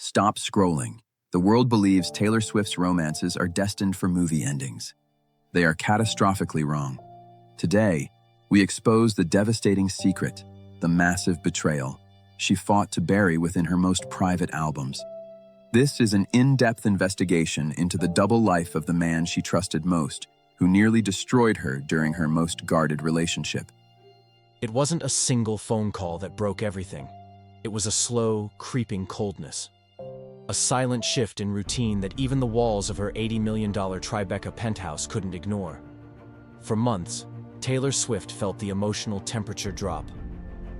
Stop scrolling. The world believes Taylor Swift's romances are destined for movie endings. They are catastrophically wrong. Today, we expose the devastating secret, the massive betrayal she fought to bury within her most private albums. This is an in-depth investigation into the double life of the man she trusted most, who nearly destroyed her during her most guarded relationship. It wasn't a single phone call that broke everything. It was a slow, creeping coldness. A silent shift in routine that even the walls of her $80 million Tribeca Penthouse couldn't ignore. For months, Taylor Swift felt the emotional temperature drop.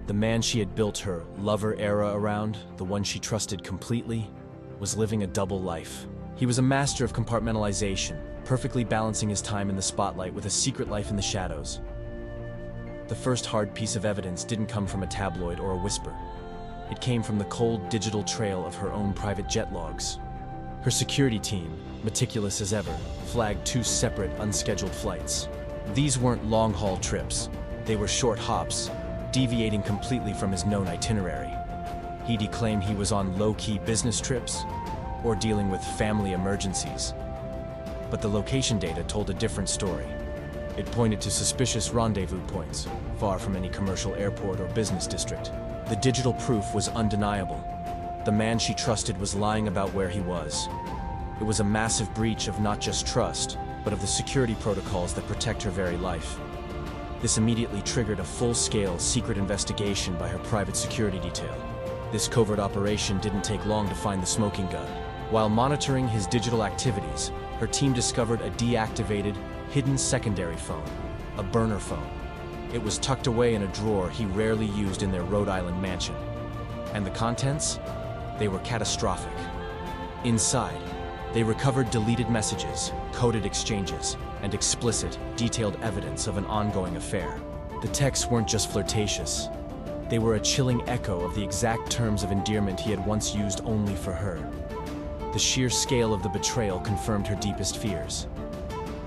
The man she had built her lover era around, the one she trusted completely, was living a double life. He was a master of compartmentalization, perfectly balancing his time in the spotlight with a secret life in the shadows. The first hard piece of evidence didn't come from a tabloid or a whisper. It came from the cold digital trail of her own private jet logs. Her security team, meticulous as ever, flagged 2 separate, unscheduled flights. These weren't long-haul trips. They were short hops, deviating completely from his known itinerary. He'd claim he was on low-key business trips or dealing with family emergencies. But the location data told a different story. It pointed to suspicious rendezvous points, far from any commercial airport or business district. The digital proof was undeniable. The man she trusted was lying about where he was. It was a massive breach of not just trust, but of the security protocols that protect her very life. This immediately triggered a full-scale secret investigation by her private security detail. This covert operation didn't take long to find the smoking gun. While monitoring his digital activities, her team discovered a deactivated, hidden secondary phone, a burner phone. It was tucked away in a drawer he rarely used in their Rhode Island mansion. And the contents? They were catastrophic. Inside, they recovered deleted messages, coded exchanges, and explicit, detailed evidence of an ongoing affair. The texts weren't just flirtatious. They were a chilling echo of the exact terms of endearment he had once used only for her. The sheer scale of the betrayal confirmed her deepest fears.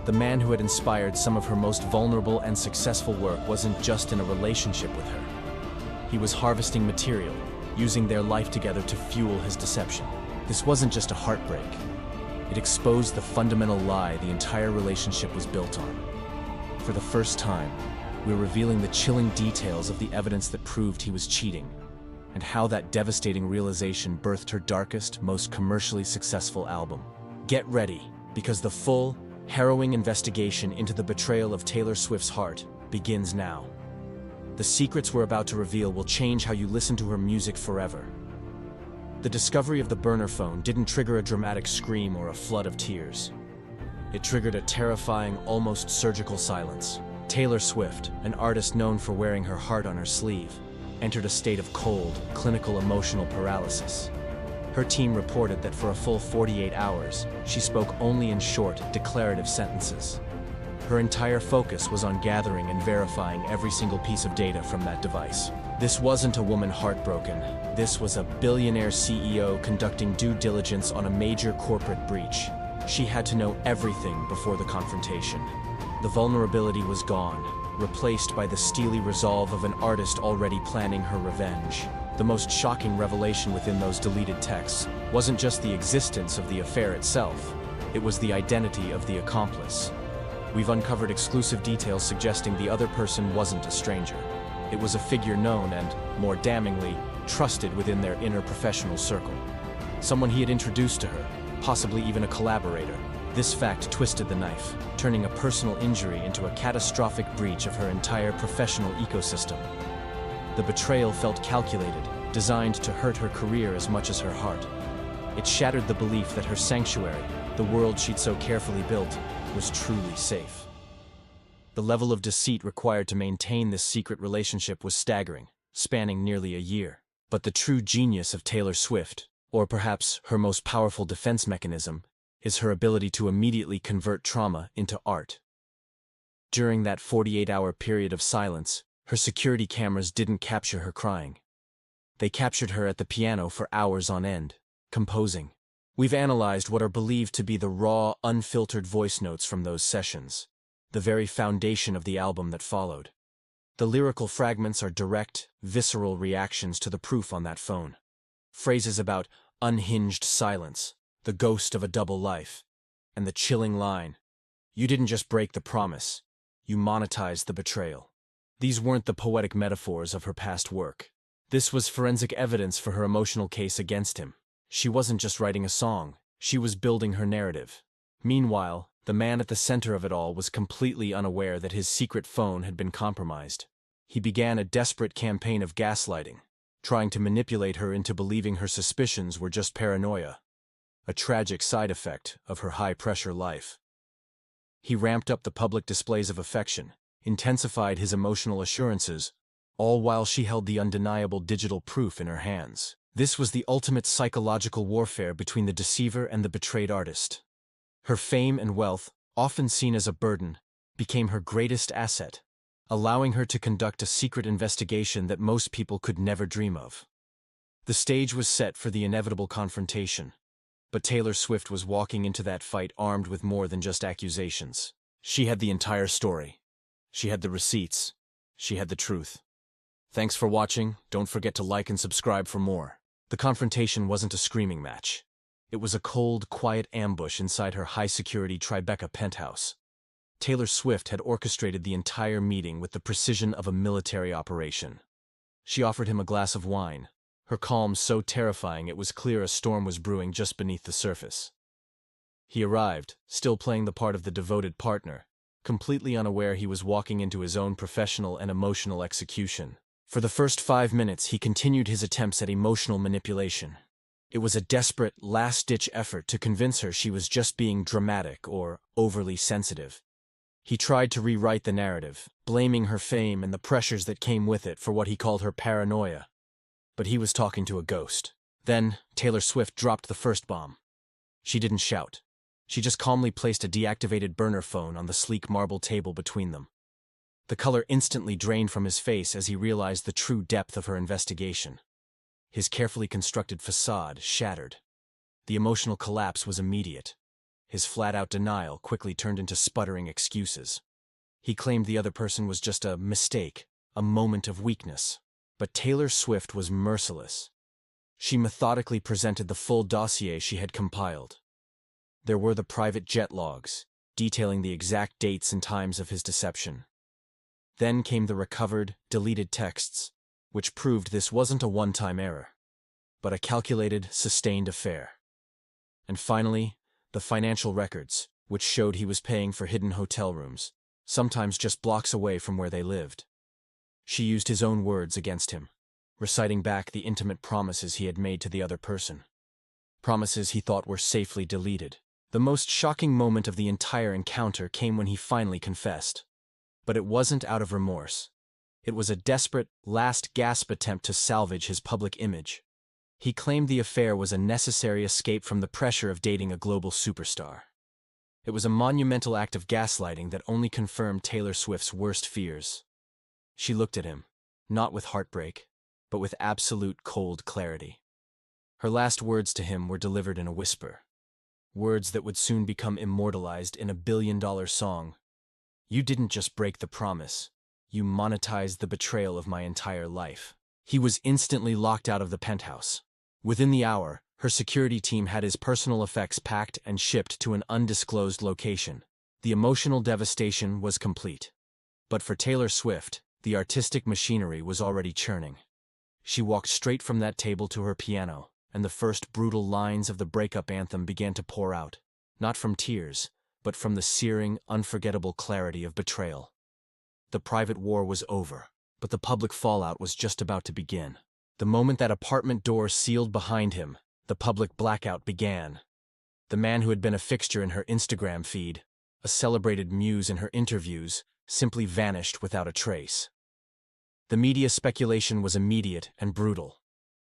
The man who had inspired some of her most vulnerable and successful work wasn't just in a relationship with her. He was harvesting material, using their life together to fuel his deception. This wasn't just a heartbreak. It exposed the fundamental lie the entire relationship was built on. For the first time, we're revealing the chilling details of the evidence that proved he was cheating, and how that devastating realization birthed her darkest, most commercially successful album. Get ready, because the full, harrowing investigation into the betrayal of Taylor Swift's heart begins now. The secrets we're about to reveal will change how you listen to her music forever. The discovery of the burner phone didn't trigger a dramatic scream or a flood of tears. It triggered a terrifying, almost surgical silence. Taylor Swift, an artist known for wearing her heart on her sleeve, entered a state of cold, clinical emotional paralysis. Her team reported that for a full 48 hours, she spoke only in short, declarative sentences. Her entire focus was on gathering and verifying every single piece of data from that device. This wasn't a woman heartbroken. This was a billionaire CEO conducting due diligence on a major corporate breach. She had to know everything before the confrontation. The vulnerability was gone, replaced by the steely resolve of an artist already planning her revenge. The most shocking revelation within those deleted texts wasn't just the existence of the affair itself, it was the identity of the accomplice. We've uncovered exclusive details suggesting the other person wasn't a stranger. It was a figure known and, more damningly, trusted within their inner professional circle. Someone he had introduced to her, possibly even a collaborator. This fact twisted the knife, turning a personal injury into a catastrophic breach of her entire professional ecosystem. The betrayal felt calculated, designed to hurt her career as much as her heart. It shattered the belief that her sanctuary, the world she'd so carefully built, was truly safe. The level of deceit required to maintain this secret relationship was staggering, spanning nearly a year. But the true genius of Taylor Swift, or perhaps her most powerful defense mechanism, is her ability to immediately convert trauma into art. During that 48-hour period of silence, her security cameras didn't capture her crying. They captured her at the piano for hours on end, composing. We've analyzed what are believed to be the raw, unfiltered voice notes from those sessions, the very foundation of the album that followed. The lyrical fragments are direct, visceral reactions to the proof on that phone. Phrases about unhinged silence, the ghost of a double life, and the chilling line, "You didn't just break the promise, you monetized the betrayal." These weren't the poetic metaphors of her past work. This was forensic evidence for her emotional case against him. She wasn't just writing a song, she was building her narrative. Meanwhile, the man at the center of it all was completely unaware that his secret phone had been compromised. He began a desperate campaign of gaslighting, trying to manipulate her into believing her suspicions were just paranoia, a tragic side effect of her high-pressure life. He ramped up the public displays of affection, intensified his emotional assurances, all while she held the undeniable digital proof in her hands. This was the ultimate psychological warfare between the deceiver and the betrayed artist. Her fame and wealth, often seen as a burden, became her greatest asset, allowing her to conduct a secret investigation that most people could never dream of. The stage was set for the inevitable confrontation, but Taylor Swift was walking into that fight armed with more than just accusations. She had the entire story. She had the receipts. She had the truth. Thanks for watching. Don't forget to like and subscribe for more. The confrontation wasn't a screaming match. It was a cold, quiet ambush inside her high-security Tribeca Penthouse. Taylor Swift had orchestrated the entire meeting with the precision of a military operation. She offered him a glass of wine, her calm so terrifying it was clear a storm was brewing just beneath the surface. He arrived, still playing the part of the devoted partner, completely unaware he was walking into his own professional and emotional execution. For the first 5 minutes, he continued his attempts at emotional manipulation. It was a desperate, last-ditch effort to convince her she was just being dramatic or overly sensitive. He tried to rewrite the narrative, blaming her fame and the pressures that came with it for what he called her paranoia. But he was talking to a ghost. Then, Taylor Swift dropped the first bomb. She didn't shout. She just calmly placed a deactivated burner phone on the sleek marble table between them. The color instantly drained from his face as he realized the true depth of her investigation. His carefully constructed facade shattered. The emotional collapse was immediate. His flat-out denial quickly turned into sputtering excuses. He claimed the other person was just a mistake, a moment of weakness. But Taylor Swift was merciless. She methodically presented the full dossier she had compiled. There were the private jet logs, detailing the exact dates and times of his deception. Then came the recovered, deleted texts, which proved this wasn't a one-time error, but a calculated, sustained affair. And finally, the financial records, which showed he was paying for hidden hotel rooms, sometimes just blocks away from where they lived. She used his own words against him, reciting back the intimate promises he had made to the other person. Promises he thought were safely deleted. The most shocking moment of the entire encounter came when he finally confessed. But it wasn't out of remorse. It was a desperate, last-gasp attempt to salvage his public image. He claimed the affair was a necessary escape from the pressure of dating a global superstar. It was a monumental act of gaslighting that only confirmed Taylor Swift's worst fears. She looked at him, not with heartbreak, but with absolute cold clarity. Her last words to him were delivered in a whisper. Words that would soon become immortalized in a billion-dollar song. "You didn't just break the promise. You monetized the betrayal of my entire life." He was instantly locked out of the penthouse. Within the hour, her security team had his personal effects packed and shipped to an undisclosed location. The emotional devastation was complete. But for Taylor Swift, the artistic machinery was already churning. She walked straight from that table to her piano, and the first brutal lines of the breakup anthem began to pour out, not from tears, but from the searing, unforgettable clarity of betrayal. The private war was over, but the public fallout was just about to begin. The moment that apartment door sealed behind him, the public blackout began. The man who had been a fixture in her Instagram feed, a celebrated muse in her interviews, simply vanished without a trace. The media speculation was immediate and brutal.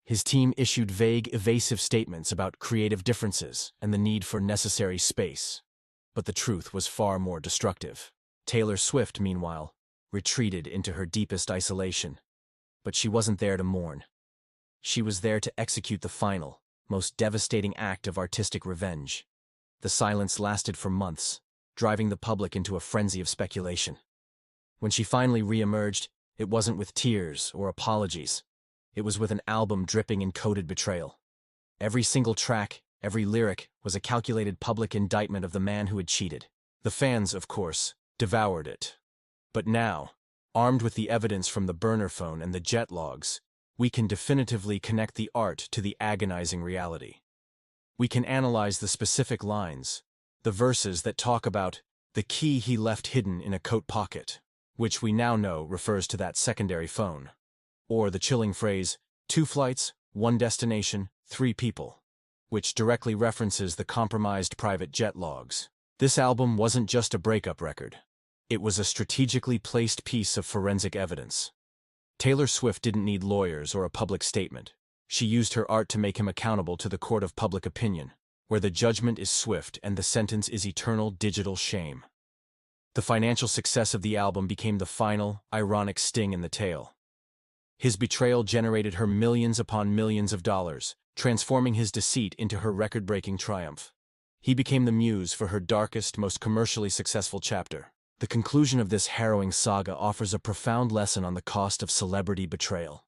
His team issued vague, evasive statements about creative differences and the need for necessary space. But the truth was far more destructive. Taylor Swift, meanwhile, retreated into her deepest isolation. But she wasn't there to mourn. She was there to execute the final, most devastating act of artistic revenge. The silence lasted for months, driving the public into a frenzy of speculation. When she finally re-emerged, it wasn't with tears or apologies. It was with an album dripping in coded betrayal. Every single track, every lyric, was a calculated public indictment of the man who had cheated. The fans, of course, devoured it. But now, armed with the evidence from the burner phone and the jet logs, we can definitively connect the art to the agonizing reality. We can analyze the specific lines, the verses that talk about the key he left hidden in a coat pocket, which we now know refers to that secondary phone, or the chilling phrase, 2 flights, 1 destination, 3 people, which directly references the compromised private jet logs. This album wasn't just a breakup record. It was a strategically placed piece of forensic evidence. Taylor Swift didn't need lawyers or a public statement. She used her art to make him accountable to the court of public opinion, where the judgment is swift and the sentence is eternal digital shame. The financial success of the album became the final, ironic sting in the tail. His betrayal generated her millions upon millions of dollars, transforming his deceit into her record-breaking triumph. He became the muse for her darkest, most commercially successful chapter. The conclusion of this harrowing saga offers a profound lesson on the cost of celebrity betrayal.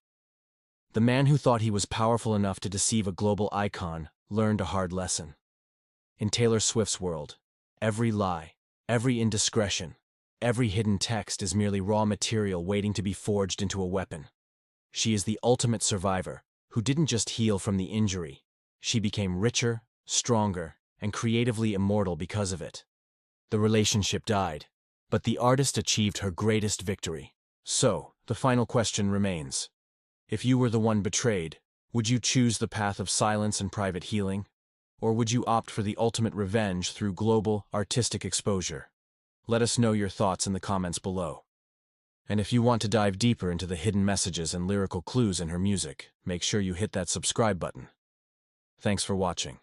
The man who thought he was powerful enough to deceive a global icon learned a hard lesson. In Taylor Swift's world, every lie, every indiscretion, every hidden text is merely raw material waiting to be forged into a weapon. She is the ultimate survivor, who didn't just heal from the injury. She became richer, stronger, and creatively immortal because of it. The relationship died, but the artist achieved her greatest victory. So, the final question remains. If you were the one betrayed, would you choose the path of silence and private healing? Or would you opt for the ultimate revenge through global, artistic exposure? Let us know your thoughts in the comments below. And if you want to dive deeper into the hidden messages and lyrical clues in her music, make sure you hit that subscribe button. Thanks for watching.